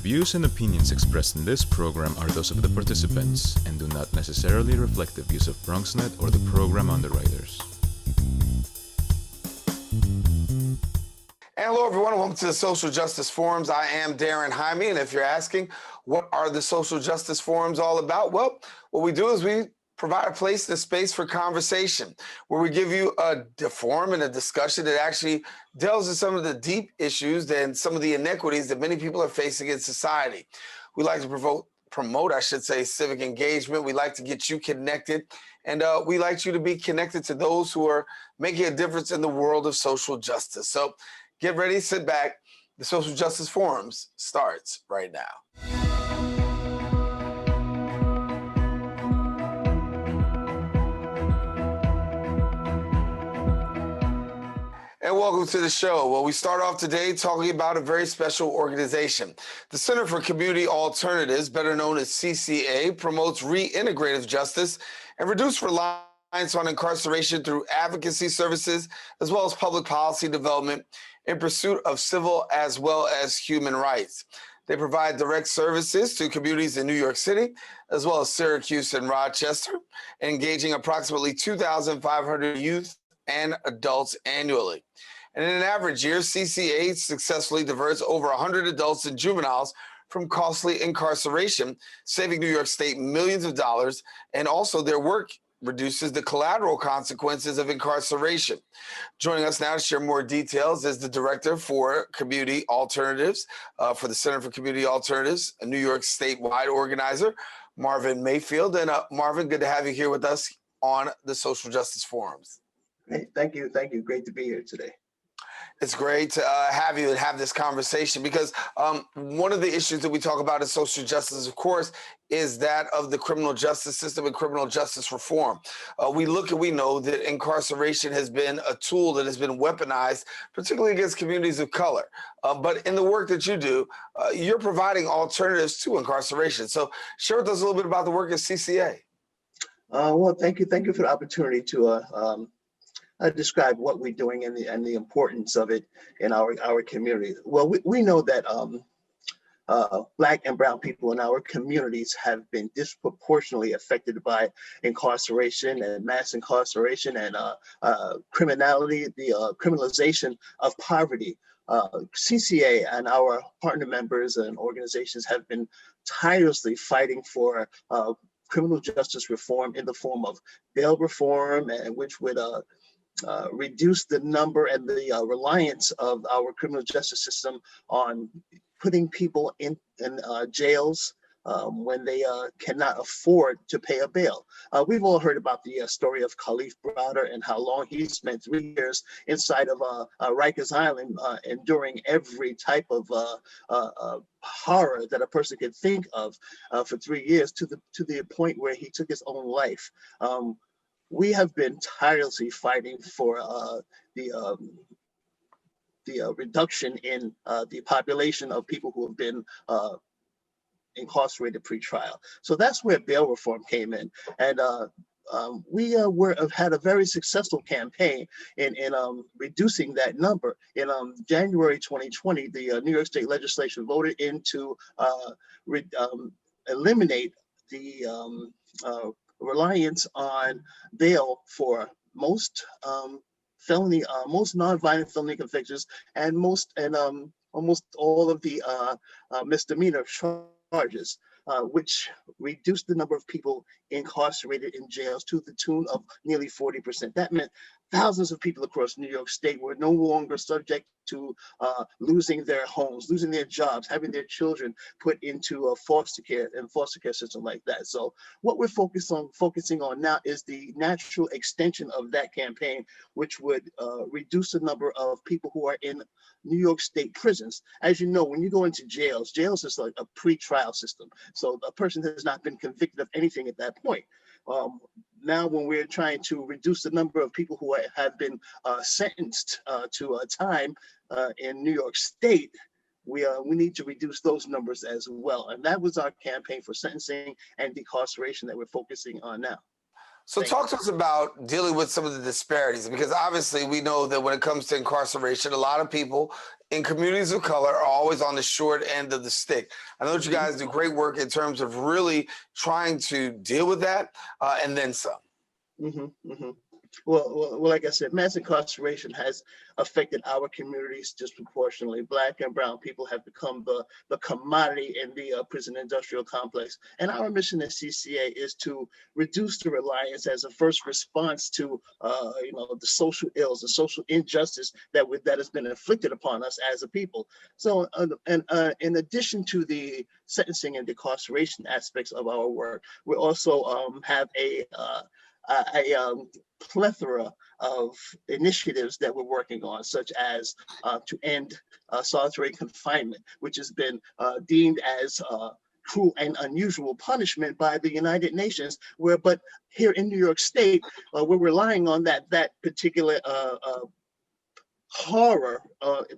views and opinions expressed in this program are those of the participants and do not necessarily reflect the views of BronxNet or the program underwriters. Hello, everyone. Welcome to the Social Justice Forums. I am Daren, Jaime, and if you're asking, what are the Social Justice Forums all about? Well, what we do is we provide a place and a space for conversation where we give you a forum and a discussion that actually delves into some of the deep issues and some of the inequities that many people are facing in society. We like to promote, civic engagement. We like to get you connected, and we like you to be connected to those who are making a difference in the world of social justice. So get ready, sit back. The Social Justice Forums starts right now. And welcome to the show. Well, we start off today talking about a very special organization. The Center for Community Alternatives, better known as CCA, promotes reintegrative justice and reduced reliance on incarceration through advocacy services, as well as public policy development in pursuit of civil as well as human rights. They provide direct services to communities in New York City, as well as Syracuse and Rochester, engaging approximately 2,500 youth and adults annually. And in an average year, CCA successfully diverts over 100 adults and juveniles from costly incarceration, saving New York State millions of dollars, and also their work reduces the collateral consequences of incarceration. Joining us now to share more details is the Director for Community Alternatives for the Center for Community Alternatives, a New York statewide organizer, Marvin Mayfield. And Marvin, good to have you here with us on the Social Justice Forums. Hey, thank you. Thank you. Great to be here today. It's great to have you and have this conversation because one of the issues that we talk about in social justice, of course, is that of the criminal justice system and criminal justice reform. We know that incarceration has been a tool that has been weaponized, particularly against communities of color. But in the work that you do, you're providing alternatives to incarceration. So share with us a little bit about the work at CCA. Well, thank you. Thank you for the opportunity to describe what we're doing and the importance of it in our community. Well, we know that Black and brown people in our communities have been disproportionately affected by incarceration and mass incarceration and criminality, the criminalization of poverty. CCA and our partner members and organizations have been tirelessly fighting for criminal justice reform in the form of bail reform, and which would reduce the number and the reliance of our criminal justice system on putting people in jails when they cannot afford to pay a bail. We've all heard about the story of Khalif Browder and how long he spent 3 years inside of Rikers Island, enduring every type of horror that a person could think of for 3 years, to the point where he took his own life. We have been tirelessly fighting for the reduction in the population of people who have been incarcerated pre-trial. So that's where bail reform came in. And we have had a very successful campaign in reducing that number. In January 2020, the New York State Legislature voted in to eliminate the reliance on bail for most most nonviolent felony convictions and almost all of the misdemeanor charges, which reduced the number of people incarcerated in jails to the tune of nearly 40%. That meant thousands of people across New York State were no longer subject to losing their homes, losing their jobs, having their children put into a foster care system like that. So what we're focusing on now is the natural extension of that campaign, which would reduce the number of people who are in New York State prisons. As you know, when you go into jails is like a pre-trial system. So a person has not been convicted of anything at that point. Now, when we're trying to reduce the number of people who have been sentenced to a time in New York State, we need to reduce those numbers as well. And that was our campaign for sentencing and decarceration that we're focusing on now. So Thank talk to you. us about dealing with some of the disparities, because obviously we know that when it comes to incarceration, a lot of people in communities of color are always on the short end of the stick. I know that you Mhm, guys do great work in terms of really trying to deal with that and then some. mhm, mhm. Well, like I said, mass incarceration has affected our communities disproportionately. Black and brown people have become the commodity in the prison industrial complex. And our mission at CCA is to reduce the reliance as a first response to, the social ills, the social injustice that has been inflicted upon us as a people. So, in addition to the sentencing and incarceration aspects of our work, we also have a plethora of initiatives that we're working on, such as to end solitary confinement, which has been deemed as cruel and unusual punishment by the United Nations. But here in New York State, we're relying on that particular horror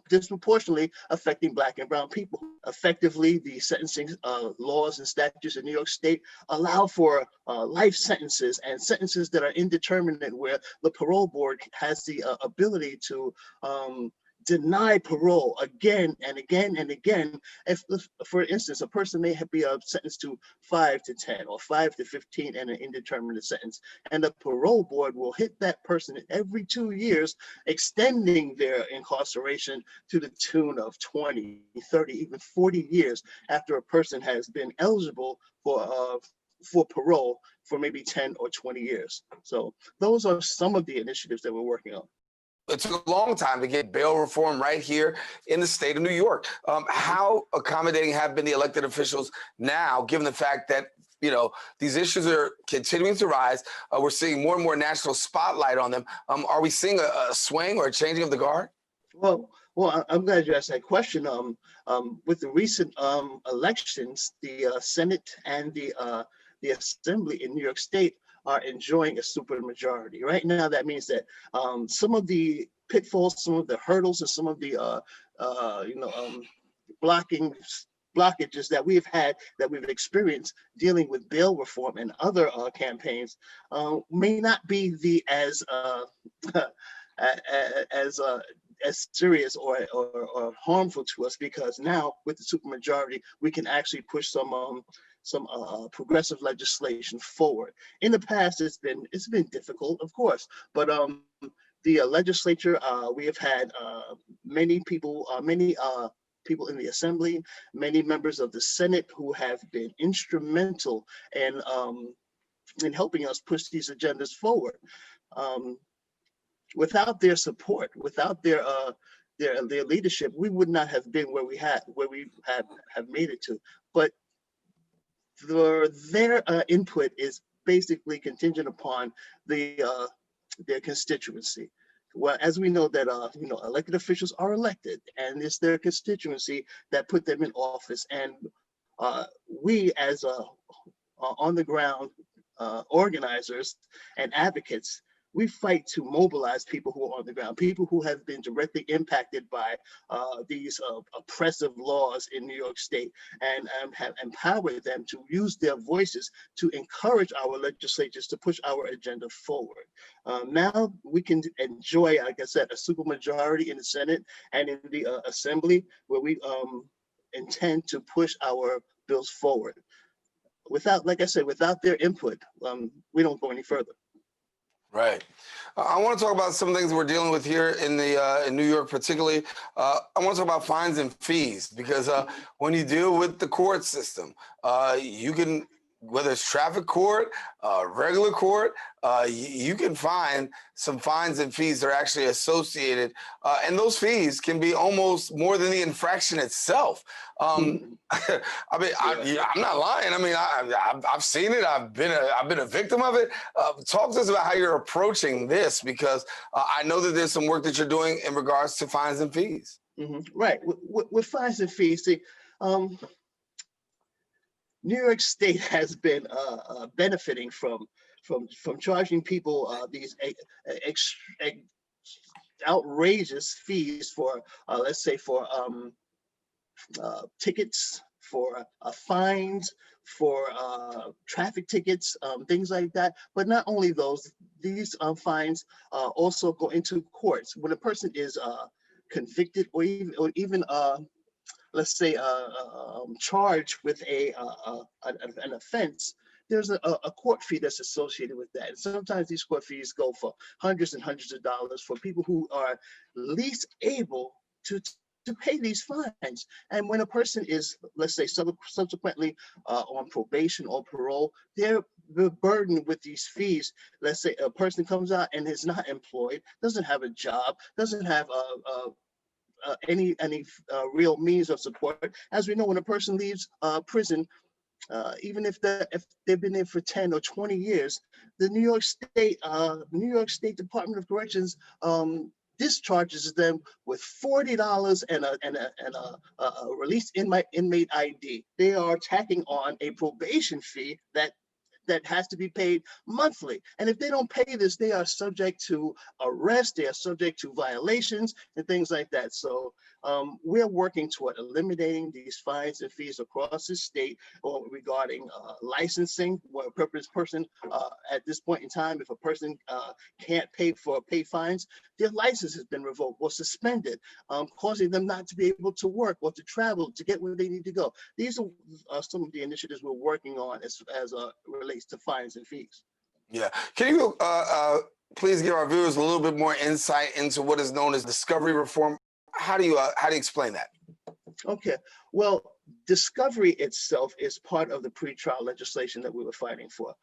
disproportionately affecting Black and brown people. Effectively, the sentencing laws and statutes in New York State allow for life sentences and sentences that are indeterminate, where the parole board has the ability to deny parole again and again and again. If, for instance, a person may be sentenced to 5 to 10 or 5 to 15 and an indeterminate sentence, and the parole board will hit that person every 2 years, extending their incarceration to the tune of 20, 30, even 40 years after a person has been eligible for parole for maybe 10 or 20 years. So those are some of the initiatives that we're working on. It took a long time to get bail reform right here in the state of New York. How accommodating have been the elected officials now, given the fact that these issues are continuing to rise? We're seeing more and more national spotlight on them. Are we seeing a swing or a changing of the guard? Well, I'm glad you asked that question. With the recent elections, the Senate and the Assembly in New York State are enjoying a supermajority. Right now, that means that some of the pitfalls, some of the hurdles, and some of the blockages that we've had, that we've experienced dealing with bail reform and other campaigns, may not be the as as serious or harmful to us, because now with the supermajority, we can actually push some progressive legislation forward. In the past, it's been difficult, of course, but the legislature, we have had many people in the Assembly, many members of the Senate who have been instrumental in helping us push these agendas forward. Without their support, without their leadership, we would not have been where we have made it to. But their input is basically contingent upon their constituency. Well, as we know that elected officials are elected, and it's their constituency that put them in office, and we as on the ground organizers and advocates, we fight to mobilize people who are on the ground, people who have been directly impacted by these oppressive laws in New York State, and have empowered them to use their voices to encourage our legislatures to push our agenda forward. Now we can enjoy, like I said, a supermajority in the Senate and in the Assembly, where we intend to push our bills forward. Without, like I said, without their input, we don't go any further. Right. I want to talk about some things we're dealing with here in New York, particularly. I want to talk about fines and fees, because when you deal with the court system, you can, whether it's traffic court, regular court, you can find some fines and fees that are actually associated, and those fees can be almost more than the infraction itself. I mean, I'm not lying. I mean, I've seen it. I've been a victim of it. Talk to us about how you're approaching this, because I know that there's some work that you're doing in regards to fines and fees. Right. With fines and fees, see, New York State has been benefiting from charging people these outrageous fees for, let's say, for tickets, for fines, for traffic tickets, things like that. But not only those, these fines also go into courts. When a person is convicted or even let's say charged with an offense, there's a court fee that's associated with that. And sometimes these court fees go for hundreds and hundreds of dollars for people who are least able to pay these fines. And when a person is, let's say, subsequently on probation or parole, they're burdened with these fees. Let's say a person comes out and is not employed, doesn't have a job, doesn't have any real means of support. As we know, when a person leaves prison, even if they've been there for 10 or 20 years, the New York State Department of Corrections discharges them with $40 and a released inmate ID. They are tacking on a probation fee that has to be paid monthly. And if they don't pay this, they are subject to arrest, they are subject to violations and things like that. So we're working toward eliminating these fines and fees across the state regarding licensing, where a person at this point in time, if a person can't pay fines, their license has been revoked or suspended, causing them not to be able to work or to travel to get where they need to go. These are some of the initiatives we're working on as relates to fines and fees. Yeah. Can you please give our viewers a little bit more insight into what is known as discovery reform? How do you explain that? Okay. Well, discovery itself is part of the pretrial legislation that we were fighting for.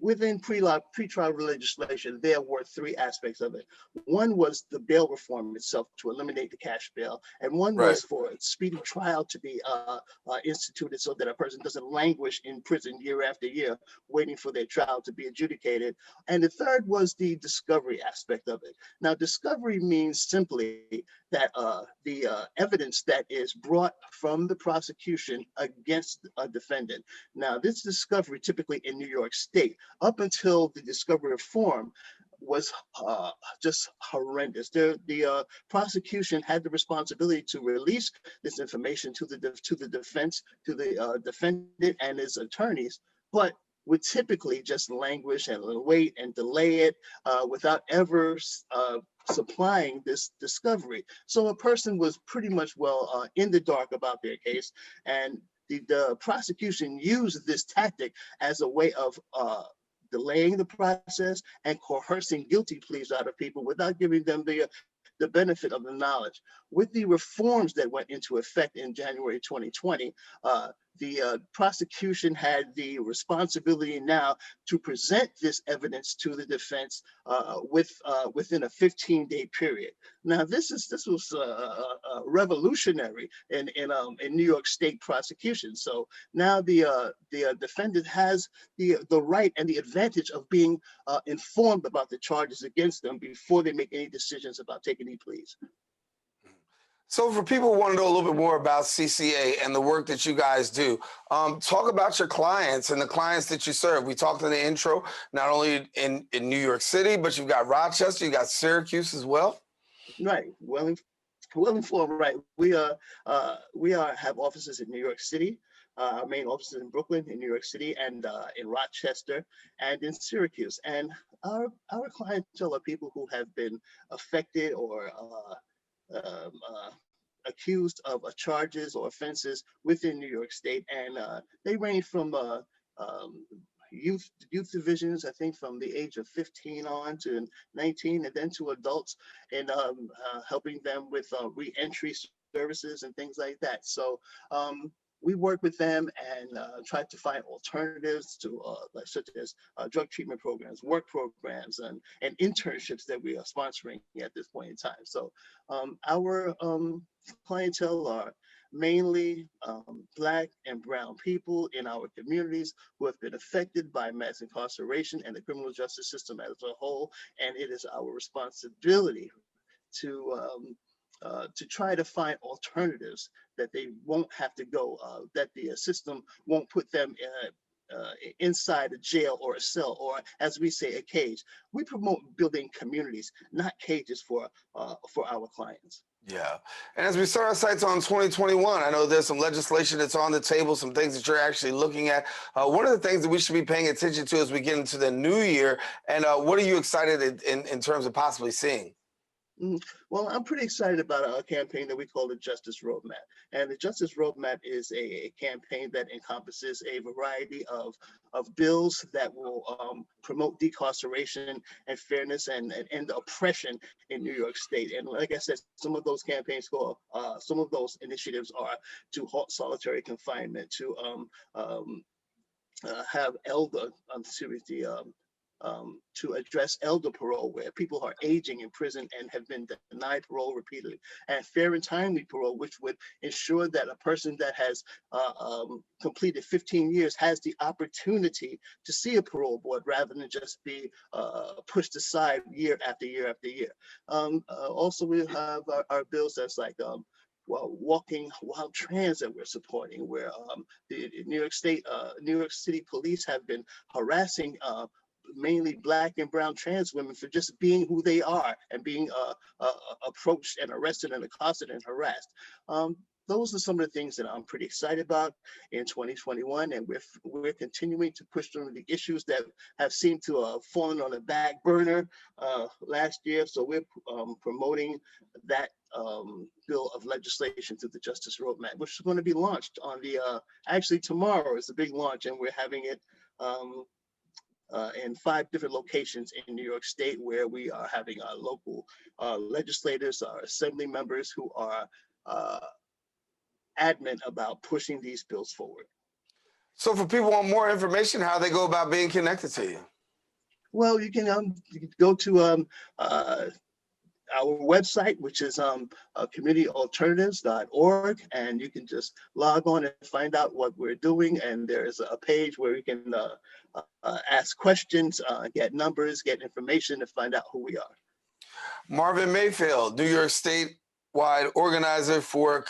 Within pretrial legislation, there were three aspects of it. One was the bail reform itself to eliminate the cash bail, and one was for a speedy trial to be instituted so that a person doesn't languish in prison year after year waiting for their trial to be adjudicated. And the third was the discovery aspect of it. Now, discovery means simply that the evidence that is brought from the prosecution against a defendant. Now, this discovery typically in New York State, up until the discovery reform, was just horrendous. The prosecution had the responsibility to release this information to the defense, to the defendant and his attorneys, but would typically just languish and wait and delay it without ever supplying this discovery. So a person was pretty much in the dark about their case, and the prosecution used this tactic as a way of delaying the process and coercing guilty pleas out of people without giving them the benefit of the knowledge. With the reforms that went into effect in January 2020, the prosecution had the responsibility now to present this evidence to the defense within a 15-day period. Now, this was revolutionary in New York State prosecution. So now the defendant has the right and the advantage of being informed about the charges against them before they make any decisions about taking any pleas. So for people who want to know a little bit more about CCA and the work that you guys do, talk about your clients and the clients that you serve. We talked in the intro, not only in New York City, but you've got Rochester, you got Syracuse as well. Right. Well informed, right. We have offices in New York City. Our main offices in Brooklyn, in New York City, and in Rochester, and in Syracuse. And our clientele are people who have been affected or accused of charges or offenses within New York State, and they range from youth divisions, I think from the age of 15 on to 19, and then to adults, and helping them with re-entry services and things like that. So we work with them and try to find alternatives to such as drug treatment programs, work programs, and internships that we are sponsoring at this point in time. So our clientele are mainly Black and brown people in our communities who have been affected by mass incarceration and the criminal justice system as a whole. And it is our responsibility to try to find alternatives that they won't have to go, that the system won't put them inside a jail or a cell, or as we say, a cage. We promote building communities, not cages for our clients. Yeah. And as we start our sights on 2021, I know there's some legislation that's on the table, some things that you're actually looking at. What are the things that we should be paying attention to as we get into the new year? And what are you excited in terms of possibly seeing? Well, I'm pretty excited about a campaign that we call the Justice Roadmap. And the Justice Roadmap is a campaign that encompasses a variety of bills that will promote decarceration and fairness and end oppression in New York State. And like I said, some of those campaigns some of those initiatives are to halt solitary confinement, to have to address elder parole, where people are aging in prison and have been denied parole repeatedly, and fair and timely parole, which would ensure that a person that has completed 15 years has the opportunity to see a parole board rather than just be pushed aside year after year after year. Also, we have our bills that's like walking while trans that we're supporting, where the New York City police have been harassing mainly Black and brown trans women for just being who they are and being approached and arrested and accosted and harassed. Those are some of the things that I'm pretty excited about in 2021, and we're continuing to push through the issues that have seemed to have fallen on the back burner last year. So we're promoting that bill of legislation through the Justice Roadmap, which is going to be launched on actually tomorrow is the big launch, and we're having it in 5 different locations in New York State, where we are having our local legislators, our assembly members who are adamant about pushing these bills forward. So for people who want more information, how they go about being connected to you? Well, you can go to our website, which is communityalternatives.org, and you can just log on and find out what we're doing. And there's a page where you can ask questions, get numbers, get information to find out who we are. Marvin Mayfield, New York Statewide organizer for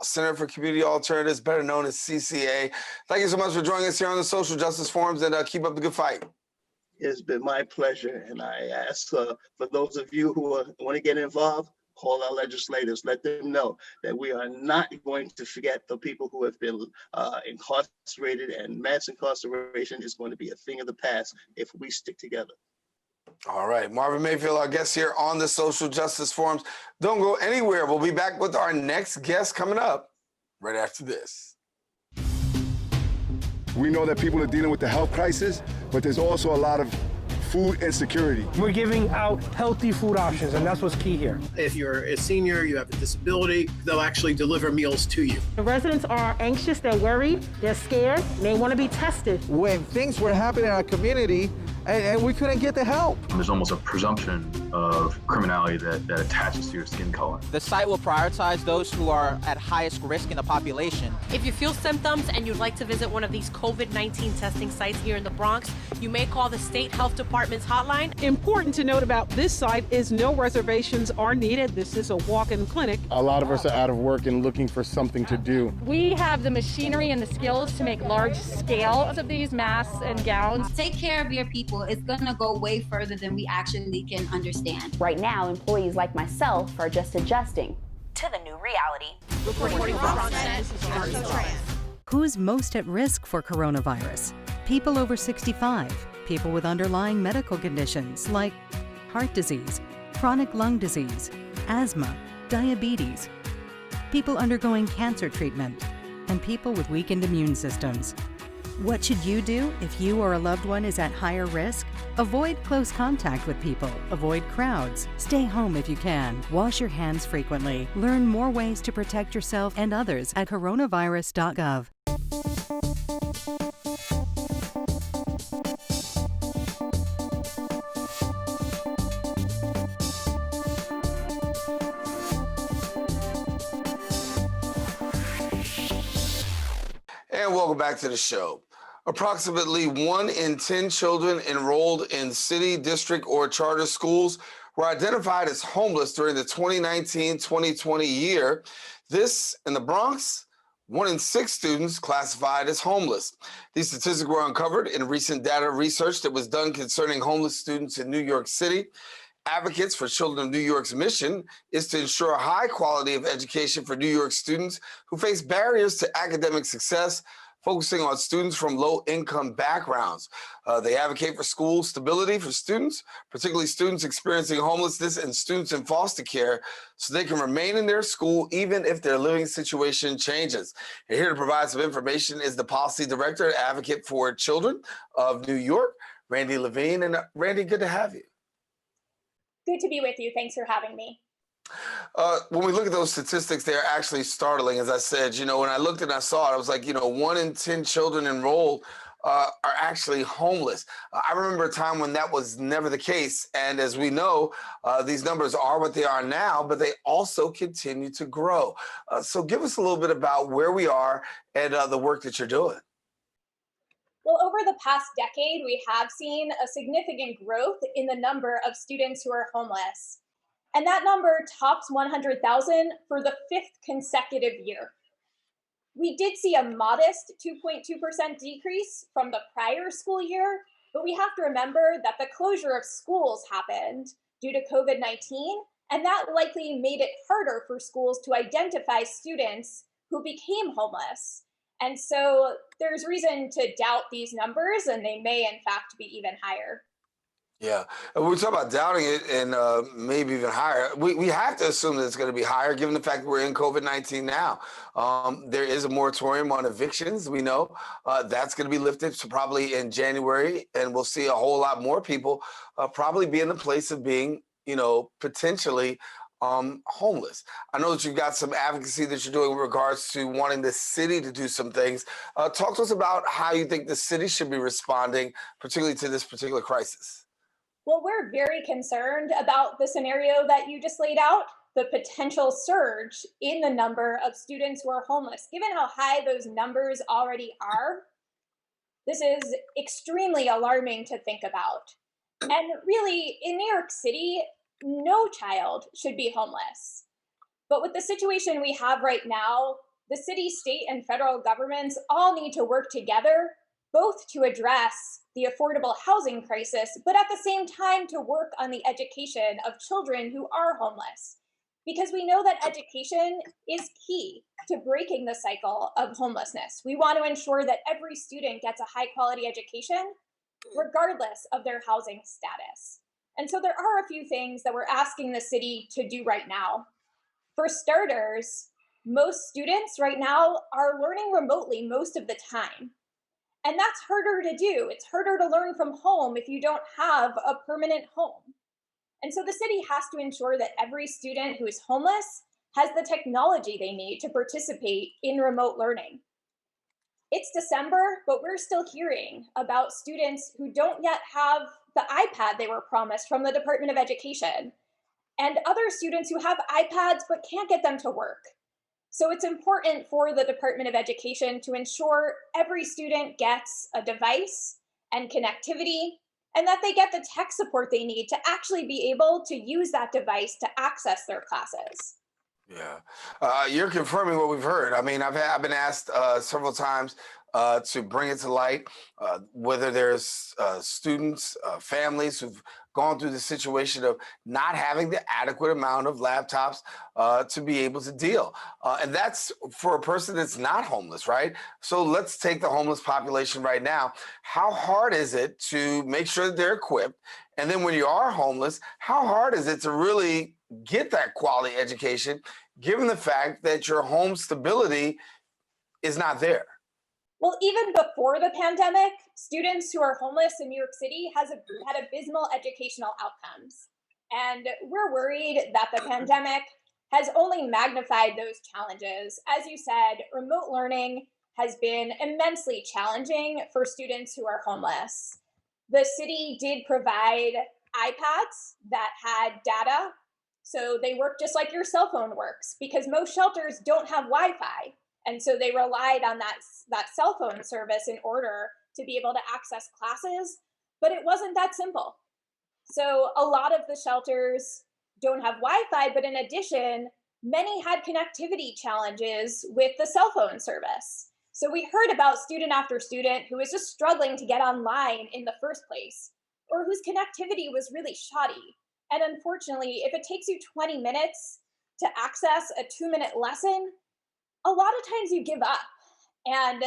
Center for Community Alternatives, better known as CCA. Thank you so much for joining us here on the Social Justice Forums, and keep up the good fight. It's been my pleasure, and I ask for those of you who want to get involved, call our legislators, let them know that we are not going to forget the people who have been incarcerated, and mass incarceration is going to be a thing of the past if we stick together. All right, Marvin Mayfield, our guest here on the Social Justice Forums. Don't go anywhere. We'll be back with our next guest coming up right after this. We know that people are dealing with the health crisis, but there's also a lot of food insecurity. We're giving out healthy food options, and that's what's key here. If you're a senior, you have a disability, they'll actually deliver meals to you. The residents are anxious, they're worried, they're scared, they want to be tested. When things were happening in our community, and we couldn't get the help. There's almost a presumption of criminality that attaches to your skin color. The site will prioritize those who are at highest risk in the population. If you feel symptoms and you'd like to visit one of these COVID-19 testing sites here in the Bronx, you may call the State Health Department's hotline. Important to note about this site is no reservations are needed. This is a walk-in clinic. A lot of us are out of work and looking for something to do. We have the machinery and the skills to make large scales of these masks and gowns. Take care of your people. It's going to go way further than we actually can understand. Right now, employees like myself are just adjusting to the new reality. Reporting from BronxNet, who's most at risk for coronavirus? People over 65, people with underlying medical conditions like heart disease, chronic lung disease, asthma, diabetes, people undergoing cancer treatment, and people with weakened immune systems. What should you do if you or a loved one is at higher risk? Avoid close contact with people. Avoid crowds. Stay home if you can. Wash your hands frequently. Learn more ways to protect yourself and others at coronavirus.gov. And welcome back to the show. Approximately 1 in 10 children enrolled in city, district, or charter schools were identified as homeless during the 2019-2020 year. This, in the Bronx, 1 in 6 students classified as homeless. These statistics were uncovered in recent data research that was done concerning homeless students in New York City. Advocates for Children of New York's mission is to ensure a high quality of education for New York students who face barriers to academic success, focusing on students from low-income backgrounds. They advocate for school stability for students, particularly students experiencing homelessness and students in foster care, so they can remain in their school even if their living situation changes. And here to provide some information is the Policy Director and Advocate for Children of New York, Randi Levine. And Randi, good to have you. Good to be with you. Thanks for having me. When we look at those statistics, they're actually startling. As I said, when I looked and I saw it, I was like, 1 in 10 children enrolled are actually homeless. I remember a time when that was never the case. And as we know, these numbers are what they are now, but they also continue to grow. So give us a little bit about where we are and the work that you're doing. Well, over the past decade, we have seen a significant growth in the number of students who are homeless. And that number tops 100,000 for the 5th consecutive year. We did see a modest 2.2% decrease from the prior school year, but we have to remember that the closure of schools happened due to COVID-19, and that likely made it harder for schools to identify students who became homeless. And so there's reason to doubt these numbers, and they may in fact be even higher. Yeah, and we talk about doubting it and maybe even higher. We have to assume that it's going to be higher given the fact that we're in COVID-19 now. There is a moratorium on evictions. We know that's going to be lifted probably in January, and we'll see a whole lot more people probably be in the place of being, potentially homeless. I know that you've got some advocacy that you're doing in regards to wanting the city to do some things. Talk to us about how you think the city should be responding, particularly to this particular crisis. Well, we're very concerned about the scenario that you just laid out, the potential surge in the number of students who are homeless. Given how high those numbers already are, this is extremely alarming to think about. And really, in New York City, no child should be homeless. But with the situation we have right now, the city, state, and federal governments all need to work together, both to address the affordable housing crisis, but at the same time to work on the education of children who are homeless. Because we know that education is key to breaking the cycle of homelessness. We want to ensure that every student gets a high quality education, regardless of their housing status. And so there are a few things that we're asking the city to do right now. For starters, most students right now are learning remotely most of the time. And that's harder to do. It's harder to learn from home if you don't have a permanent home. And so the city has to ensure that every student who is homeless has the technology they need to participate in remote learning. It's December, but we're still hearing about students who don't yet have the iPad they were promised from the Department of Education, and other students who have iPads but can't get them to work. So it's important for the Department of Education to ensure every student gets a device and connectivity, and that they get the tech support they need to actually be able to use that device to access their classes. Yeah, you're confirming what we've heard. I mean, I've been asked several times to bring it to light, whether there's students, families who've gone through the situation of not having the adequate amount of laptops to be able to deal. And that's for a person that's not homeless, right? So let's take the homeless population right now. How hard is it to make sure that they're equipped? And then when you are homeless, how hard is it to really get that quality education, given the fact that your home stability is not there? Well, even before the pandemic, students who are homeless in New York City had abysmal educational outcomes. And we're worried that the pandemic has only magnified those challenges. As you said, remote learning has been immensely challenging for students who are homeless. The city did provide iPads that had data, so they work just like your cell phone works, because most shelters don't have Wi-Fi. And so they relied on that cell phone service in order to be able to access classes, but it wasn't that simple. So a lot of the shelters don't have Wi-Fi, but in addition, many had connectivity challenges with the cell phone service. So we heard about student after student who was just struggling to get online in the first place, or whose connectivity was really shoddy. And unfortunately, if it takes you 20 minutes to access a 2-minute lesson, a lot of times you give up. And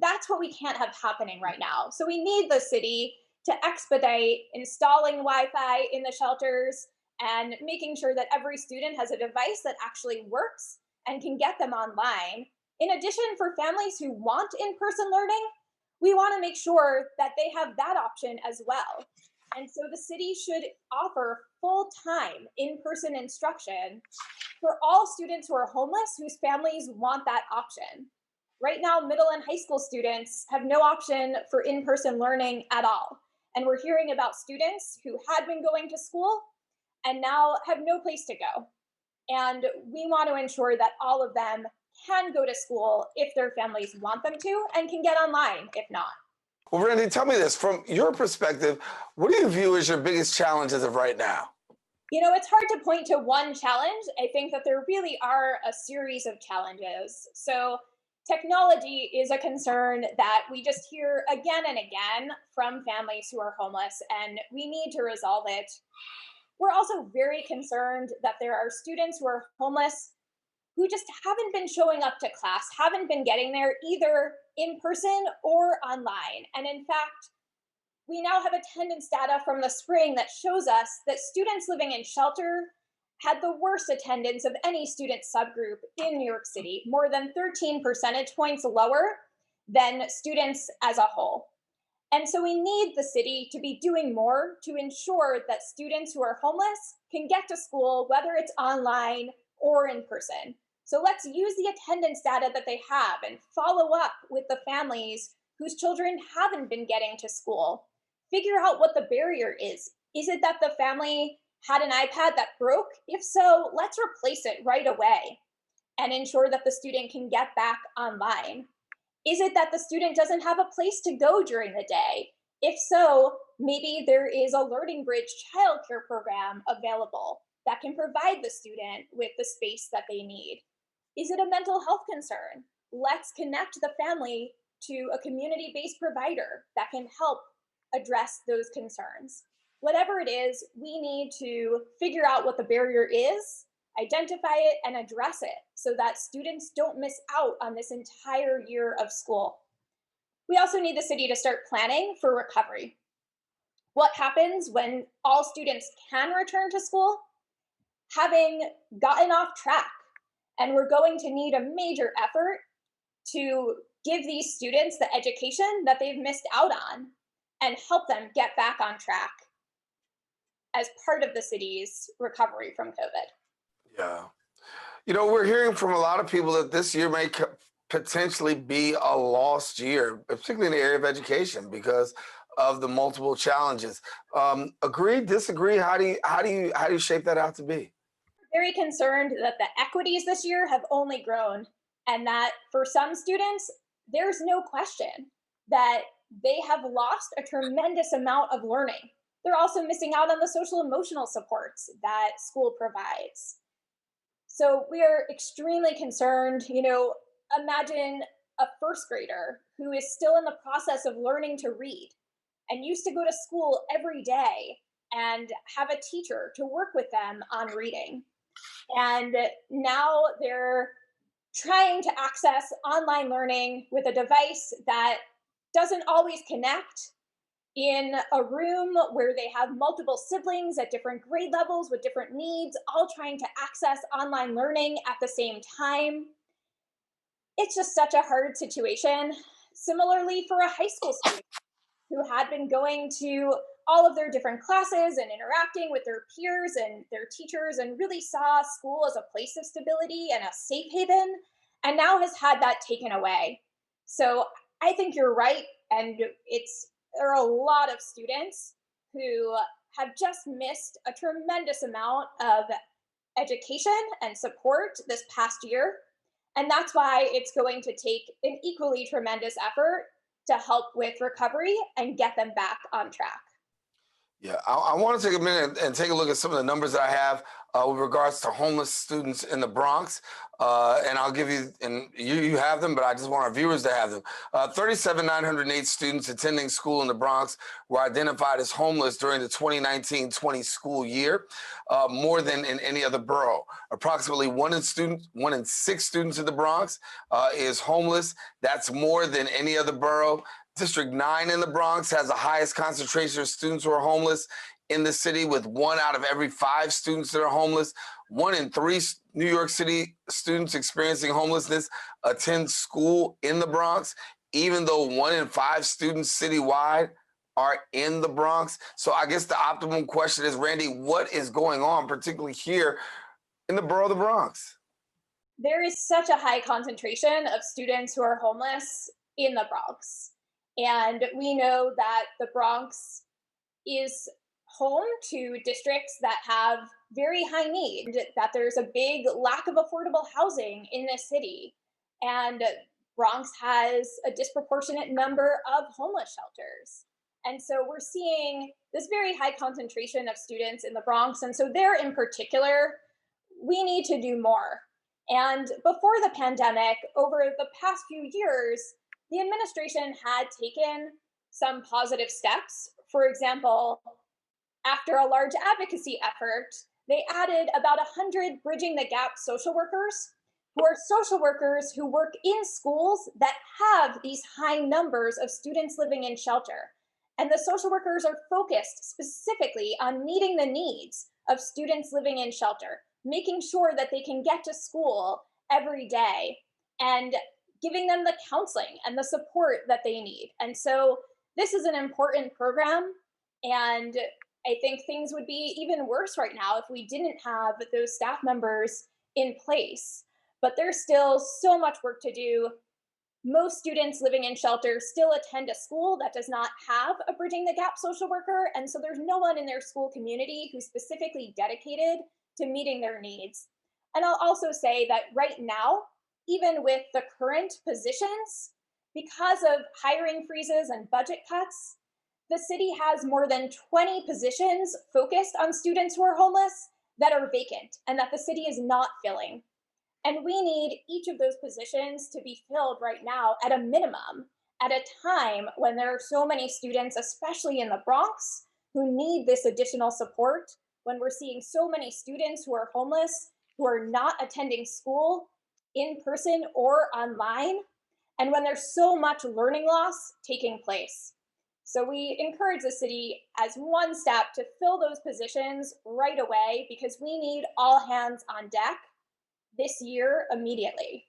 that's what we can't have happening right now. So we need the city to expedite installing Wi-Fi in the shelters and making sure that every student has a device that actually works and can get them online. In addition, for families who want in-person learning, we want to make sure that they have that option as well. And so the city should offer full-time in-person instruction for all students who are homeless whose families want that option. Right now, middle and high school students have no option for in-person learning at all. And we're hearing about students who had been going to school and now have no place to go. And we want to ensure that all of them can go to school if their families want them to and can get online if not. Well, Randi, tell me this, from your perspective, what do you view as your biggest challenge as of right now? You know, it's hard to point to one challenge. I think that there really are a series of challenges. So technology is a concern that we just hear again and again from families who are homeless, and we need to resolve it. We're also very concerned that there are students who are homeless who just haven't been showing up to class, haven't been getting there either in person or online. And in fact, we now have attendance data from the spring that shows us that students living in shelter had the worst attendance of any student subgroup in New York City, more than 13 percentage points lower than students as a whole. And so we need the city to be doing more to ensure that students who are homeless can get to school, whether it's online or in person. So let's use the attendance data that they have and follow up with the families whose children haven't been getting to school. Figure out what the barrier is. Is it that the family had an iPad that broke? If so, let's replace it right away and ensure that the student can get back online. Is it that the student doesn't have a place to go during the day? If so, maybe there is a Learning Bridge childcare program available that can provide the student with the space that they need. Is it a mental health concern? Let's connect the family to a community-based provider that can help address those concerns. Whatever it is, we need to figure out what the barrier is, identify it, and address it so that students don't miss out on this entire year of school. We also need the city to start planning for recovery. What happens when all students can return to school? Having gotten off track, and we're going to need a major effort to give these students the education that they've missed out on and help them get back on track as part of the city's recovery from COVID. Yeah. You know, we're hearing from a lot of people that this year may potentially be a lost year, particularly in the area of education because of the multiple challenges. Agree, disagree? How do you shape that out to be? Very concerned that the equities this year have only grown, and that for some students, there's no question that they have lost a tremendous amount of learning. They're also missing out on the social emotional supports that school provides. So we are extremely concerned. You know, imagine a first grader who is still in the process of learning to read and used to go to school every day and have a teacher to work with them on reading. And now they're trying to access online learning with a device that doesn't always connect in a room where they have multiple siblings at different grade levels with different needs, all trying to access online learning at the same time. It's just such a hard situation. Similarly, for a high school student who had been going to all of their different classes and interacting with their peers and their teachers and really saw school as a place of stability and a safe haven, and now has had that taken away. So I think you're right, and there are a lot of students who have just missed a tremendous amount of education and support this past year, and that's why it's going to take an equally tremendous effort to help with recovery and get them back on track. Yeah, I want to take a minute and take a look at some of the numbers that I have with regards to homeless students in the Bronx. And I'll give you, and you have them, but I just want our viewers to have them. 37,908 students attending school in the Bronx were identified as homeless during the 2019-20 school year, more than in any other borough. Approximately 1 in 6 students in the Bronx is homeless. That's more than any other borough. District 9 in the Bronx has the highest concentration of students who are homeless in the city, with 1 out of every 5 students that are homeless. 1 in 3 New York City students experiencing homelessness attend school in the Bronx, even though 1 in 5 students citywide are in the Bronx. So I guess the optimum question is, Randi, what is going on, particularly here in the borough of the Bronx? There is such a high concentration of students who are homeless in the Bronx. And we know that the Bronx is home to districts that have very high need, that there's a big lack of affordable housing in this city. And Bronx has a disproportionate number of homeless shelters. And so we're seeing this very high concentration of students in the Bronx. And so there in particular, we need to do more. And before the pandemic, over the past few years, the administration had taken some positive steps. For example, after a large advocacy effort, they added about 100 Bridging the Gap social workers, who are social workers who work in schools that have these high numbers of students living in shelter. And the social workers are focused specifically on meeting the needs of students living in shelter, making sure that they can get to school every day, and giving them the counseling and the support that they need. And so this is an important program, and I think things would be even worse right now if we didn't have those staff members in place. But there's still so much work to do. Most students living in shelter still attend a school that does not have a Bridging the Gap social worker, and so there's no one in their school community who's specifically dedicated to meeting their needs. And I'll also say that right now, even with the current positions, because of hiring freezes and budget cuts, the city has more than 20 positions focused on students who are homeless that are vacant and that the city is not filling. And we need each of those positions to be filled right now at a minimum, at a time when there are so many students, especially in the Bronx, who need this additional support, when we're seeing so many students who are homeless, who are not attending school in person or online, and when there's so much learning loss taking place. So we encourage the city as one step to fill those positions right away, because we need all hands on deck this year immediately.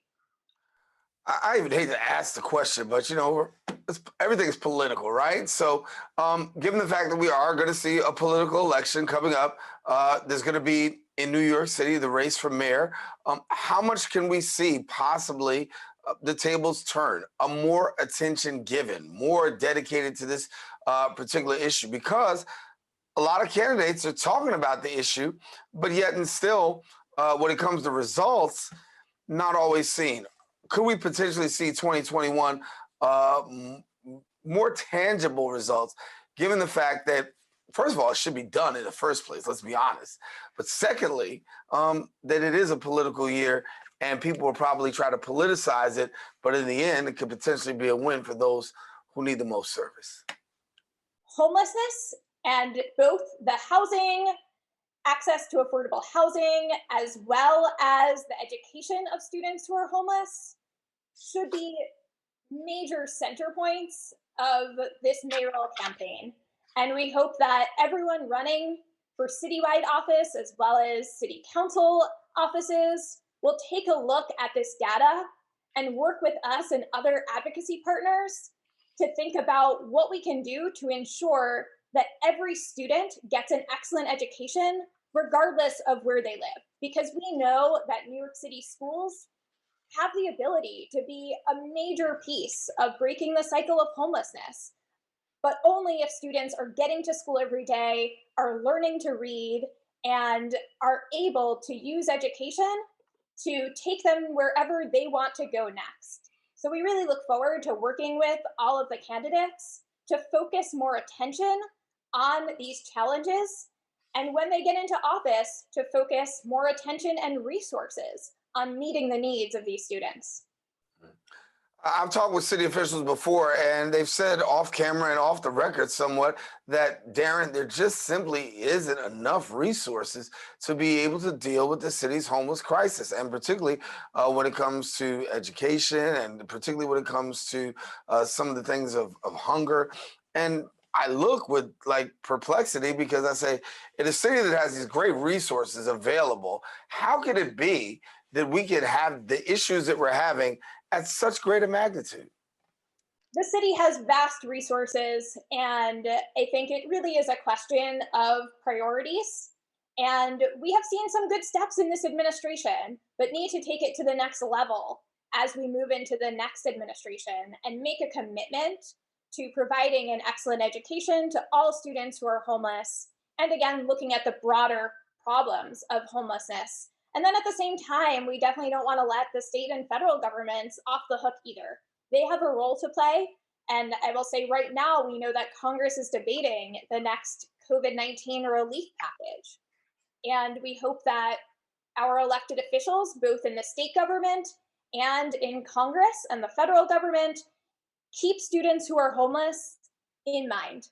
I even hate to ask the question, but everything is political, right? So given the fact that we are going to see a political election coming up, there's going to be in New York City the race for mayor. How much can we see possibly the tables turn, more attention given, more dedicated to this particular issue? Because a lot of candidates are talking about the issue, but yet and still, when it comes to results, not always seen. Could we potentially see 2021 more tangible results, given the fact that, first of all, it should be done in the first place, let's be honest. But secondly, that it is a political year and people will probably try to politicize it, but in the end, it could potentially be a win for those who need the most service. Homelessness and both the housing, access to affordable housing, as well as the education of students who are homeless should be major center points of this mayoral campaign. And we hope that everyone running for citywide office, as well as city council offices, will take a look at this data and work with us and other advocacy partners to think about what we can do to ensure that every student gets an excellent education regardless of where they live. Because we know that New York City schools have the ability to be a major piece of breaking the cycle of homelessness, but only if students are getting to school every day, are learning to read, and are able to use education to take them wherever they want to go next. So we really look forward to working with all of the candidates to focus more attention on these challenges, and when they get into office, to focus more attention and resources on meeting the needs of these students. I've talked with city officials before, and they've said off camera and off the record somewhat that, Daren, there just simply isn't enough resources to be able to deal with the city's homeless crisis, and particularly when it comes to education, and particularly when it comes to some of the things of hunger. And I look with like perplexity because I say, in a city that has these great resources available, how could it be that we could have the issues that we're having at such great a magnitude? The city has vast resources, and I think it really is a question of priorities. And we have seen some good steps in this administration, but need to take it to the next level as we move into the next administration and make a commitment to providing an excellent education to all students who are homeless, and again, looking at the broader problems of homelessness. And then at the same time, we definitely don't want to let the state and federal governments off the hook either. They have a role to play. And I will say right now, we know that Congress is debating the next COVID-19 relief package. And we hope that our elected officials, both in the state government and in Congress and the federal government, keep students who are homeless in mind,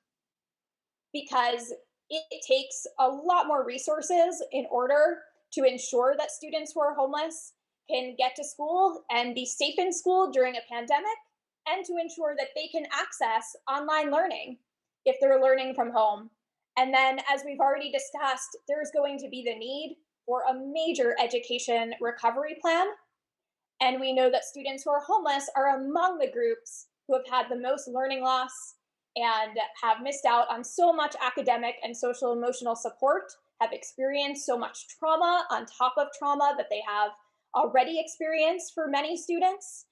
because it takes a lot more resources in order to ensure that students who are homeless can get to school and be safe in school during a pandemic, and to ensure that they can access online learning if they're learning from home. And then, as we've already discussed, there's going to be the need for a major education recovery plan. And we know that students who are homeless are among the groups who have had the most learning loss and have missed out on so much academic and social emotional support, have experienced so much trauma on top of trauma that they have already experienced for many students.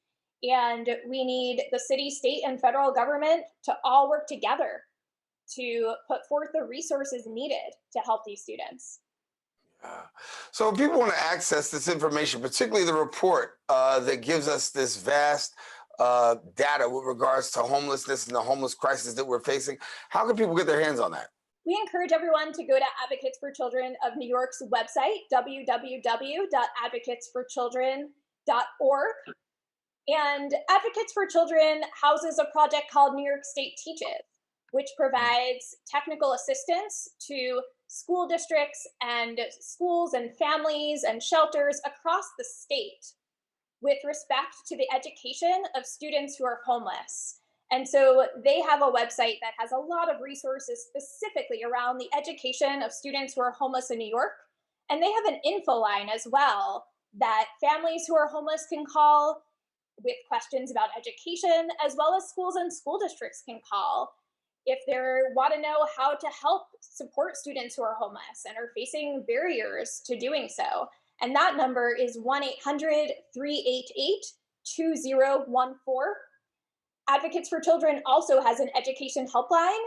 And we need the city, state, and federal government to all work together to put forth the resources needed to help these students. So if people want to access this information, particularly the report that gives us this vast data with regards to homelessness and the homeless crisis that we're facing, how can people get their hands on that? We encourage everyone to go to Advocates for Children of New York's website, www.advocatesforchildren.org. And Advocates for Children houses a project called New York State Teaches, which provides technical assistance to school districts and schools and families and shelters across the state with respect to the education of students who are homeless. And so they have a website that has a lot of resources specifically around the education of students who are homeless in New York. And they have an info line as well that families who are homeless can call with questions about education, as well as schools and school districts can call if they want to know how to help support students who are homeless and are facing barriers to doing so. And that number is 1-800-388-2014. Advocates for Children also has an education helpline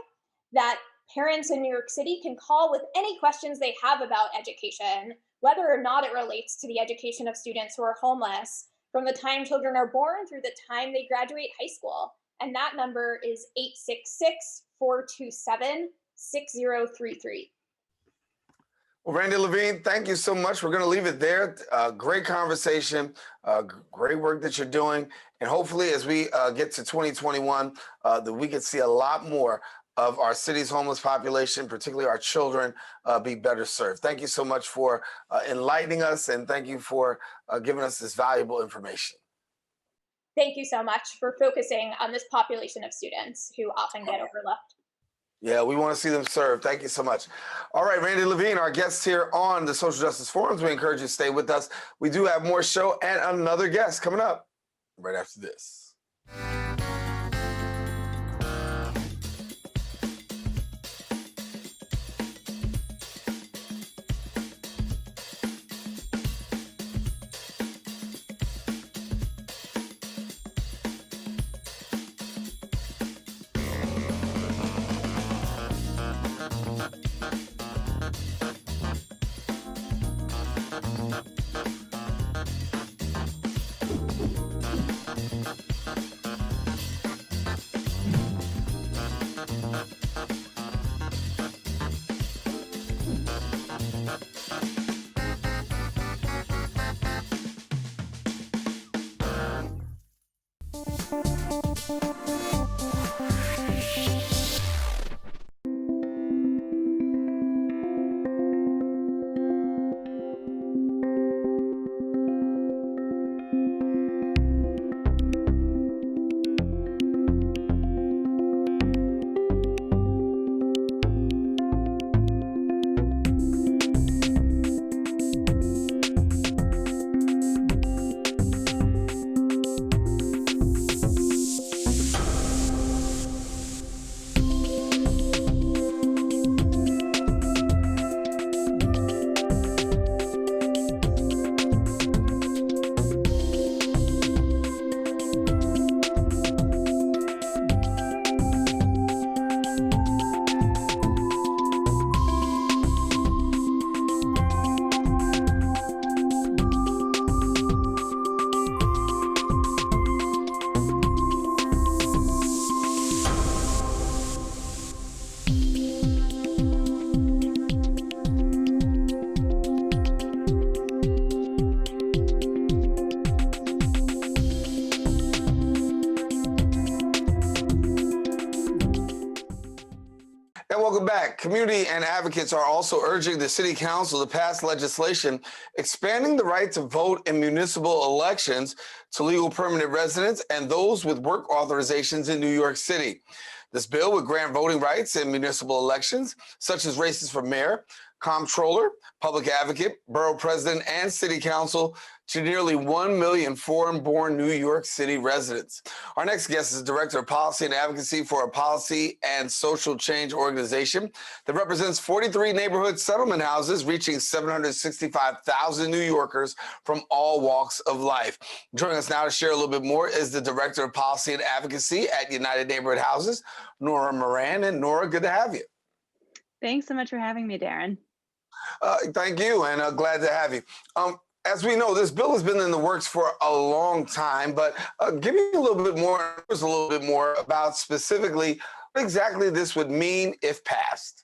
that parents in New York City can call with any questions they have about education, whether or not it relates to the education of students who are homeless, from the time children are born through the time they graduate high school. And that number is 866-427-6033. Well, Randi, Levine, thank you so much. We're going to leave it there. Great conversation, great work that you're doing. And hopefully as we get to 2021, that we can see a lot more of our city's homeless population, particularly our children, be better served. Thank you so much for enlightening us, and thank you for giving us this valuable information. Thank you so much for focusing on this population of students who often get overlooked. Yeah, we want to see them served. Thank you so much. All right, Randi Levine, our guest here on the Social Justice Forums. We encourage you to stay with us. We do have more show and another guest coming up right after this. And welcome back. Community and advocates are also urging the City Council to pass legislation expanding the right to vote in municipal elections to legal permanent residents and those with work authorizations in New York City. This bill would grant voting rights in municipal elections, such as races for mayor, comptroller, public advocate, borough president, and city council, to nearly 1 million foreign-born New York City residents. Our next guest is Director of Policy and Advocacy for a policy and social change organization that represents 43 neighborhood settlement houses reaching 765,000 New Yorkers from all walks of life. Joining us now to share a little bit more is the Director of Policy and Advocacy at United Neighborhood Houses, Nora Moran. And Nora, good to have you. Thanks so much for having me, Daren. Thank you, and glad to have you. As we know, this bill has been in the works for a long time, but give me a little bit more about specifically what exactly this would mean if passed.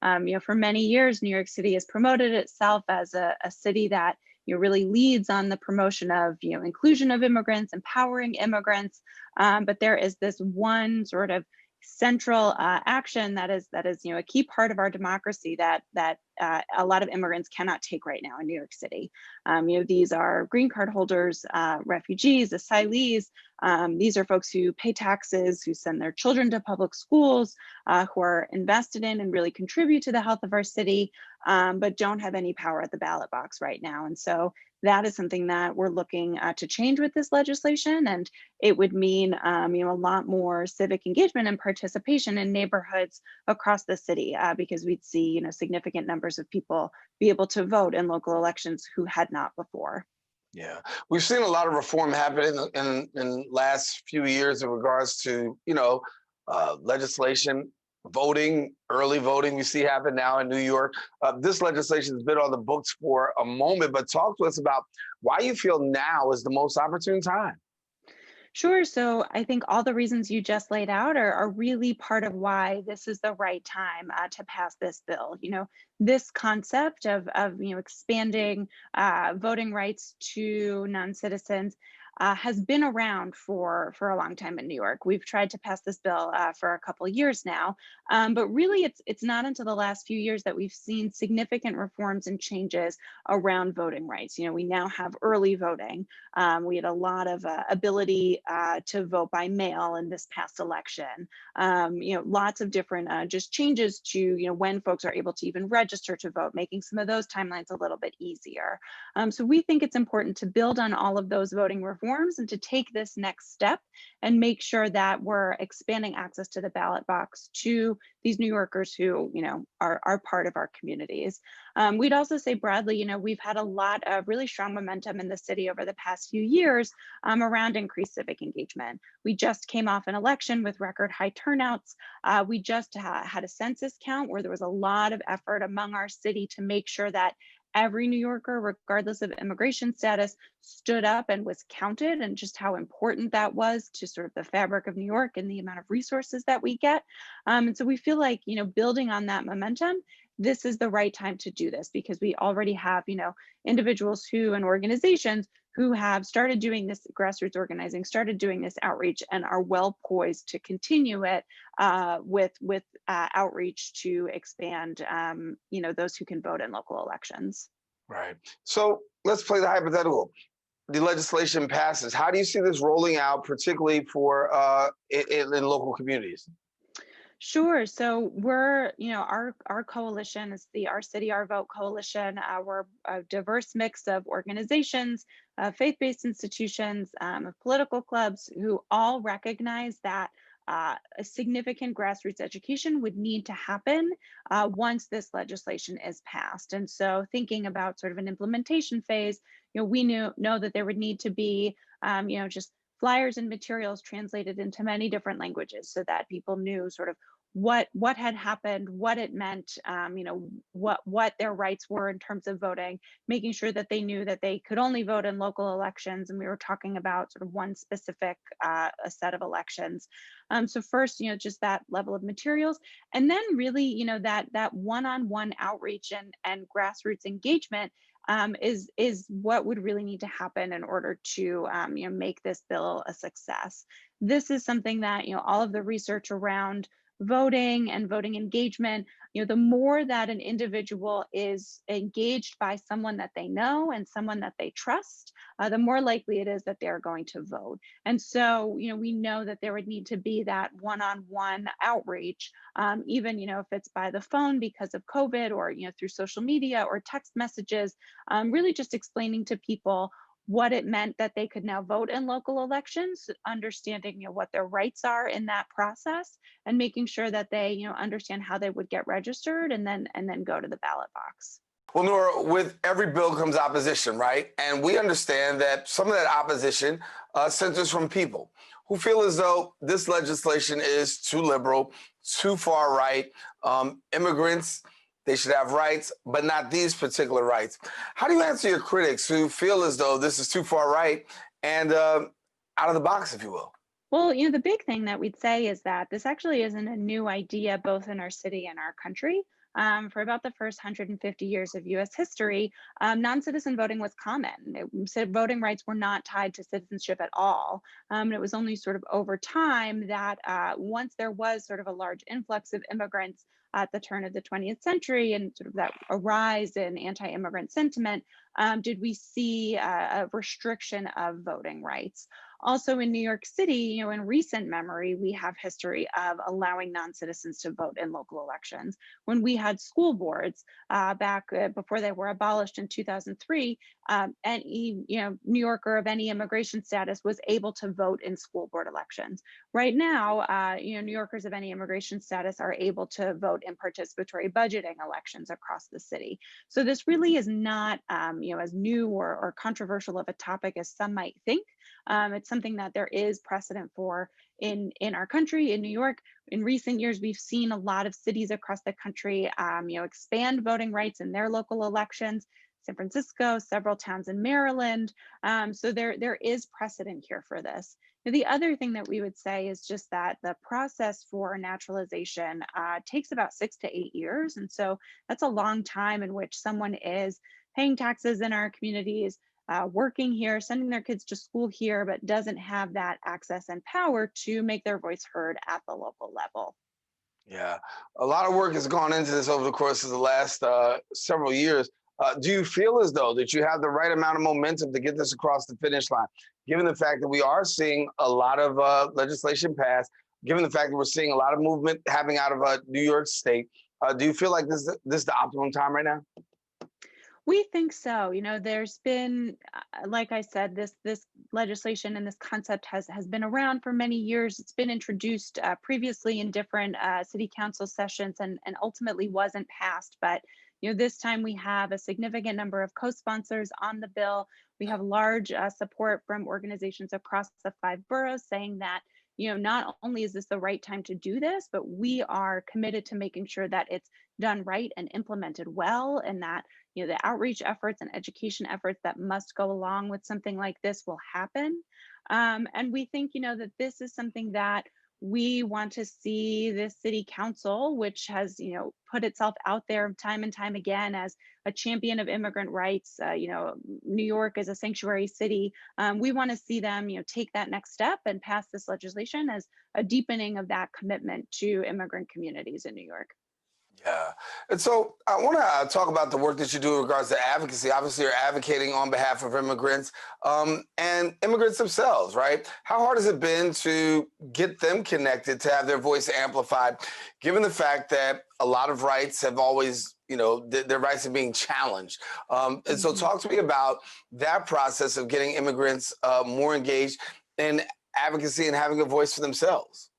For many years, New York City has promoted itself as a city that really leads on the promotion of inclusion of immigrants, empowering immigrants. But there is this one sort of central action that is a key part of our democracy that a lot of immigrants cannot take right now in New York City. These are green card holders, refugees, asylees. These are folks who pay taxes, who send their children to public schools, who are invested in and really contribute to the health of our city, but don't have any power at the ballot box right now. And so that is something that we're looking to change with this legislation, and it would mean a lot more civic engagement and participation in neighborhoods across the city, because we'd see significant numbers of people be able to vote in local elections who had not before. Yeah, we've seen a lot of reform happen in the last few years in regards to legislation. Voting, early voting, we see happen now in New York. This legislation has been on the books for a moment, but talk to us about why you feel now is the most opportune time. Sure. So I think all the reasons you just laid out are really part of why this is the right time to pass this bill. This concept of expanding voting rights to non-citizens has been around for a long time in New York. We've tried to pass this bill for a couple of years now, but really it's not until the last few years that we've seen significant reforms and changes around voting rights. We now have early voting. We had a lot of ability to vote by mail in this past election. Lots of different just changes to when folks are able to even register to vote, making some of those timelines a little bit easier. So we think it's important to build on all of those voting reforms and to take this next step and make sure that we're expanding access to the ballot box to these New Yorkers who, are part of our communities. We'd also say broadly, we've had a lot of really strong momentum in the city over the past few years around increased civic engagement. We just came off an election with record high turnouts. We just had a census count where there was a lot of effort among our city to make sure that every New Yorker, regardless of immigration status, stood up and was counted, and just how important that was to sort of the fabric of New York and the amount of resources that we get. And so we feel like, building on that momentum, this is the right time to do this, because we already have, individuals and organizations who have started doing this grassroots organizing, started doing this outreach, and are well poised to continue it with outreach to expand, those who can vote in local elections. Right. So let's play the hypothetical. The legislation passes. How do you see this rolling out, particularly for in local communities? Sure. So we're, our coalition is the Our City, Our Vote coalition. We're a diverse mix of organizations, faith-based institutions, of political clubs who all recognize that a significant grassroots education would need to happen once this legislation is passed. And so thinking about sort of an implementation phase, we know that there would need to be, just flyers and materials translated into many different languages so that people knew sort of what had happened, what it meant, what their rights were in terms of voting, making sure that they knew that they could only vote in local elections. And we were talking about sort of one specific a set of elections. So first, just that level of materials, and then really, that one-on-one outreach and grassroots engagement is what would really need to happen in order to make this bill a success. This is something that all of the research around voting and voting engagement, the more that an individual is engaged by someone that they know and someone that they trust, the more likely it is that they're going to vote. And so, we know that there would need to be that one-on-one outreach, even, if it's by the phone because of COVID, or, through social media or text messages, really just explaining to people what it meant that they could now vote in local elections, understanding what their rights are in that process, and making sure that they understand how they would get registered and then go to the ballot box. Well, Nora, with every bill comes opposition, right? And we understand that some of that opposition centers from people who feel as though this legislation is too liberal, too far right. Immigrants, they should have rights, but not these particular rights. How do you answer your critics who feel as though this is too far right and out of the box, if you will? Well, the big thing that we'd say is that this actually isn't a new idea, both in our city and our country. For about the first 150 years of U.S. history, non-citizen voting was common. Voting rights were not tied to citizenship at all. It was only sort of over time that once there was sort of a large influx of immigrants at the turn of the 20th century and sort of that a rise in anti-immigrant sentiment, did we see a restriction of voting rights. Also in New York City, in recent memory, we have history of allowing non-citizens to vote in local elections. When we had school boards back before they were abolished in 2003, any New Yorker of any immigration status was able to vote in school board elections. Right now, New Yorkers of any immigration status are able to vote in participatory budgeting elections across the city. So this really is not as new or controversial of a topic as some might think. It's something that there is precedent for in our country. In New York, in recent years, we've seen a lot of cities across the country, expand voting rights in their local elections. San Francisco, several towns in Maryland. So there is precedent here for this. The other thing that we would say is just that the process for naturalization takes about 6 to 8 years. And so that's a long time in which someone is paying taxes in our communities, working here, sending their kids to school here, but doesn't have that access and power to make their voice heard at the local level. Yeah, a lot of work has gone into this over the course of the last several years. Do you feel as though that you have the right amount of momentum to get this across the finish line, given the fact that we are seeing a lot of legislation passed, given the fact that we're seeing a lot of movement happening out of New York State? Do you feel like this is the optimum time right now? We think so. There's been, like I said, this legislation and this concept has been around for many years. It's been introduced previously in different city council sessions and ultimately wasn't passed. But this time we have a significant number of co-sponsors on the bill. We have large support from organizations across the 5 boroughs saying that not only is this the right time to do this, but we are committed to making sure that it's done right and implemented well, and that the outreach efforts and education efforts that must go along with something like this will happen. And we think that this is something that we want to see the city council, which has put itself out there time and time again as a champion of immigrant rights. New York is a sanctuary city. We want to see them take that next step and pass this legislation as a deepening of that commitment to immigrant communities in New York. Yeah. And so I want to talk about the work that you do in regards to advocacy. Obviously, you're advocating on behalf of immigrants and immigrants themselves, right? How hard has it been to get them connected, to have their voice amplified, given the fact that a lot of rights have always, their rights are being challenged? And so talk to me about that process of getting immigrants more engaged in advocacy and having a voice for themselves.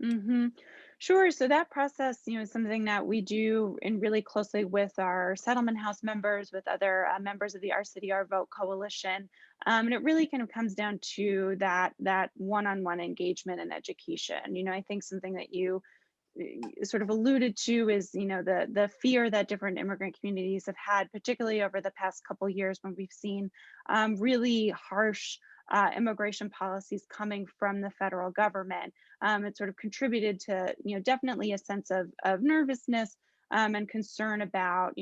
Mm-hmm. Sure. So that process, is something that we do in really closely with our settlement house members, with other members of the Our City, Our Vote coalition. And it really kind of comes down to that one-on-one engagement and education. I think something that you sort of alluded to is, the fear that different immigrant communities have had, particularly over the past couple years when we've seen really harsh immigration policies coming from the federal government. It sort of contributed to, definitely a sense of nervousness and concern about,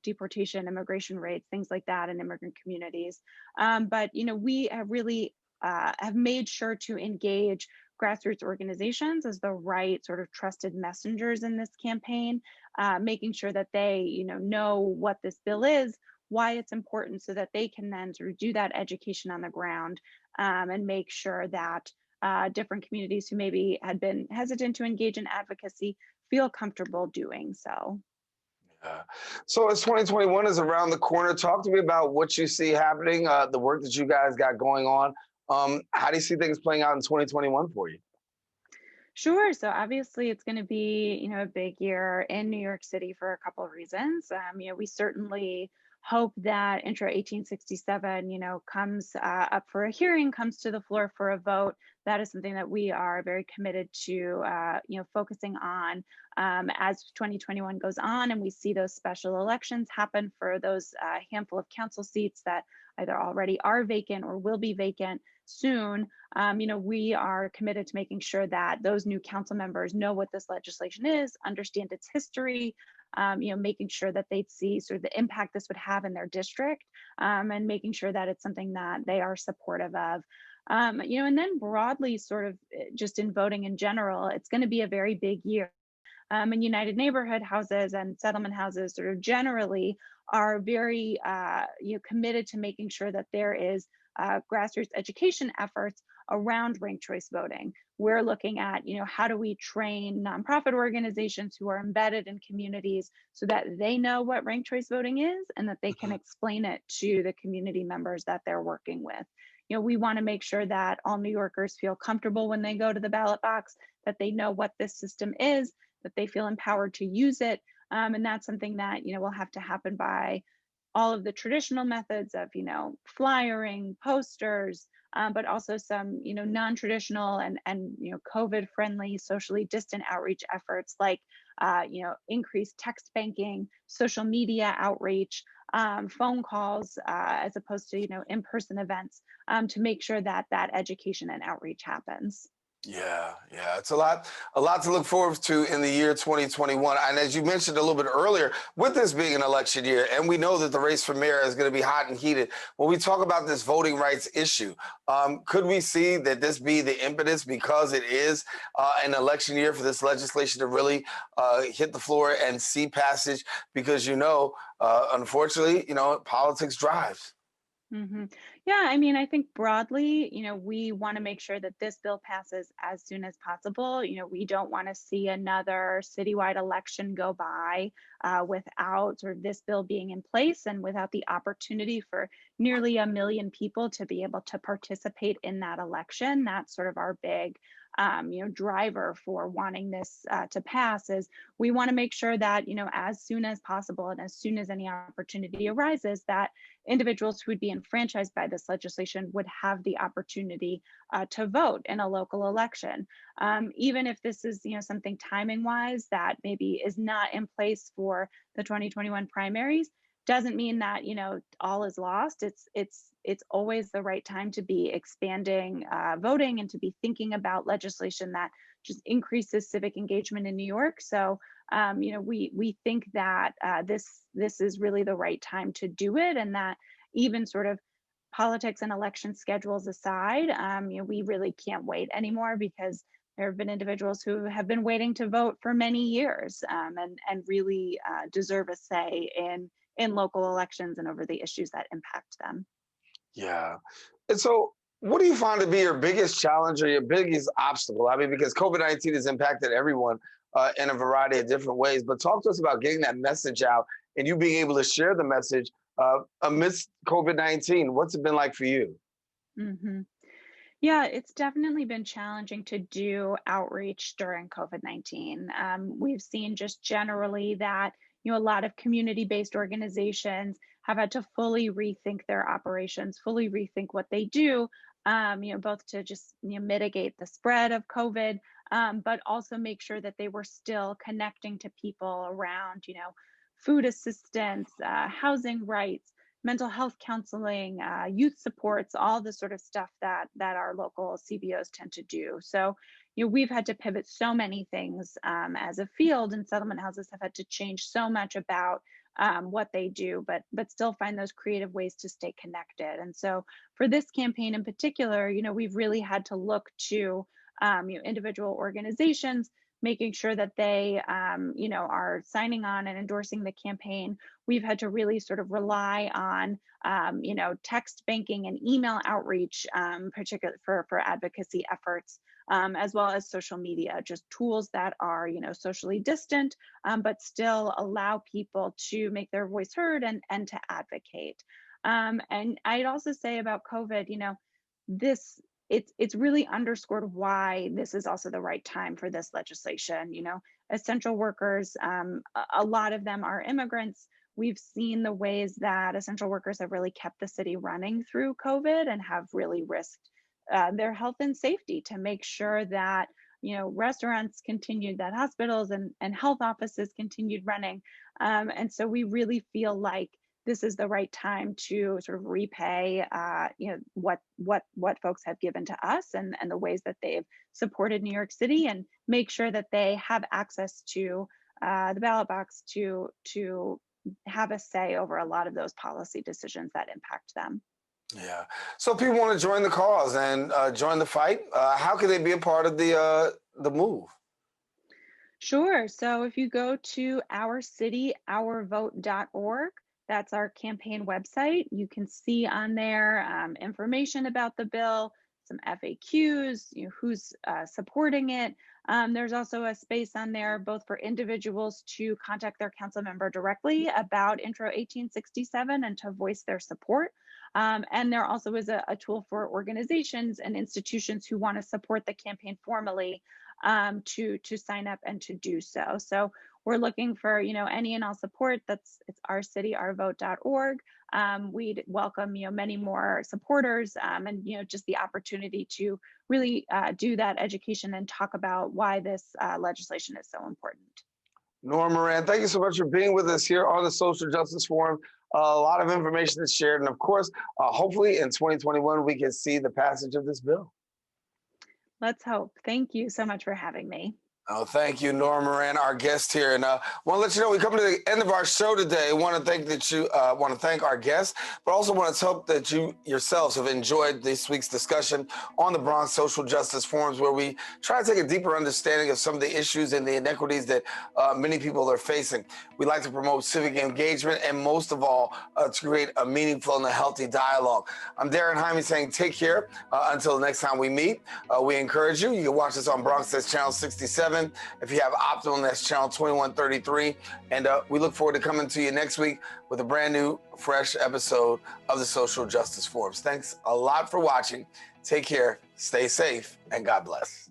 deportation, immigration rates, things like that in immigrant communities. But, we have really have made sure to engage grassroots organizations as the right sort of trusted messengers in this campaign, making sure that they, know what this bill is, why it's important, so that they can then sort of do that education on the ground and make sure that different communities who maybe had been hesitant to engage in advocacy feel comfortable doing so. Yeah. So as 2021 is around the corner, talk to me about what you see happening, the work that you guys got going on. How do you see things playing out in 2021 for you? Sure. So obviously it's going to be, a big year in New York City for a couple of reasons. We certainly hope that Intro 1867, comes up for a hearing, comes to the floor for a vote. That is something that we are very committed to, focusing on as 2021 goes on, and we see those special elections happen for those handful of council seats that either already are vacant or will be vacant soon. We are committed to making sure that those new council members know what this legislation is, understand its history, making sure that they see sort of the impact this would have in their district, and making sure that it's something that they are supportive of. And then broadly, sort of just in voting in general, it's going to be a very big year. And United Neighborhood houses and settlement houses sort of generally are very committed to making sure that there is grassroots education efforts around ranked choice voting. We're looking at, how do we train nonprofit organizations who are embedded in communities so that they know what ranked choice voting is and that they can explain it to the community members that they're working with. We want to make sure that all New Yorkers feel comfortable when they go to the ballot box, that they know what this system is, that they feel empowered to use it. And that's something that, will have to happen by all of the traditional methods of, flyering, posters, but also some, non-traditional and COVID-friendly, socially distant outreach efforts like, increased text banking, social media outreach, phone calls, as opposed to, in-person events, to make sure that that education and outreach happens. Yeah, it's a lot to look forward to in the year 2021. And as you mentioned a little bit earlier, with this being an election year, and we know that the race for mayor is going to be hot and heated, when we talk about this voting rights issue, could we see that this be the impetus, because it is an election year, for this legislation to really hit the floor and see passage? Because, unfortunately, politics drives. Mm-hmm. Yeah, I think broadly, we want to make sure that this bill passes as soon as possible. We don't want to see another citywide election go by without sort of this bill being in place and without the opportunity for nearly 1 million people to be able to participate in that election. That's sort of our big driver for wanting this to pass. Is we want to make sure that, as soon as possible and as soon as any opportunity arises, that individuals who would be enfranchised by this legislation would have the opportunity to vote in a local election. Even if this is, something timing wise that maybe is not in place for the 2021 primaries, doesn't mean that, all is lost. It's always the right time to be expanding voting and to be thinking about legislation that just increases civic engagement in New York. So, we think that this is really the right time to do it, and that even sort of politics and election schedules aside, we really can't wait anymore, because there have been individuals who have been waiting to vote for many years, and really deserve a say in local elections and over the issues that impact them. Yeah. And so what do you find to be your biggest challenge or your biggest obstacle? Because COVID-19 has impacted everyone in a variety of different ways, but talk to us about getting that message out and you being able to share the message amidst COVID-19. What's it been like for you? Mm-hmm. Yeah, it's definitely been challenging to do outreach during COVID-19. We've seen just generally that, a lot of community-based organizations have had to fully rethink their operations, fully rethink what they do, both to just mitigate the spread of COVID, but also make sure that they were still connecting to people around, food assistance, housing rights, mental health counseling, youth supports, all the sort of stuff that our local CBOs tend to do. So, we've had to pivot so many things as a field, and settlement houses have had to change so much about what they do, but still find those creative ways to stay connected. And so for this campaign in particular, we've really had to look to individual organizations, making sure that they are signing on and endorsing the campaign. We've had to really sort of rely on text banking and email outreach, particularly for advocacy efforts, as well as social media, just tools that are socially distant, but still allow people to make their voice heard and to advocate. And I'd also say about COVID, it's really underscored why this is also the right time for this legislation. Essential workers, a lot of them are immigrants. We've seen the ways that essential workers have really kept the city running through COVID and have really risked their health and safety to make sure that restaurants continued, that hospitals and health offices continued running. And so we really feel like this is the right time to sort of repay what folks have given to us and the ways that they've supported New York City, and make sure that they have access to the ballot box to have a say over a lot of those policy decisions that impact them. Yeah. So if people want to join the cause and join the fight, how can they be a part of the move? Sure. So if you go to ourcityourvote.org, that's our campaign website. You can see on there information about the bill, some FAQs, who's supporting it. There's also a space on there both for individuals to contact their council member directly about Intro 1867 and to voice their support. And there also is a tool for organizations and institutions who want to support the campaign formally to sign up and to do so. So we're looking for any and all support. It's ourcityourvote.org. We'd welcome many more supporters and just the opportunity to really do that education and talk about why this legislation is so important. Nora, Moran, thank you so much for being with us here on the Social Justice Forum. A lot of information is shared, and of course, hopefully in 2021 we can see the passage of this bill. Let's hope. Thank you so much for having me. Oh, thank you, Nora Moran, our guest here. And want to let you know we come to the end of our show today. Want to thank our guests, but also want to hope that you yourselves have enjoyed this week's discussion on the Bronx Social Justice Forums, where we try to take a deeper understanding of some of the issues and the inequities that many people are facing. We like to promote civic engagement and, most of all, to create a meaningful and a healthy dialogue. I'm Daren Jaime saying take care until the next time we meet. We encourage you. You can watch us on BronxNet channel 67. If you have Optimum, that's channel 2133. And we look forward to coming to you next week with a brand new, fresh episode of the Social Justice Forums. Thanks a lot for watching. Take care, stay safe, and God bless.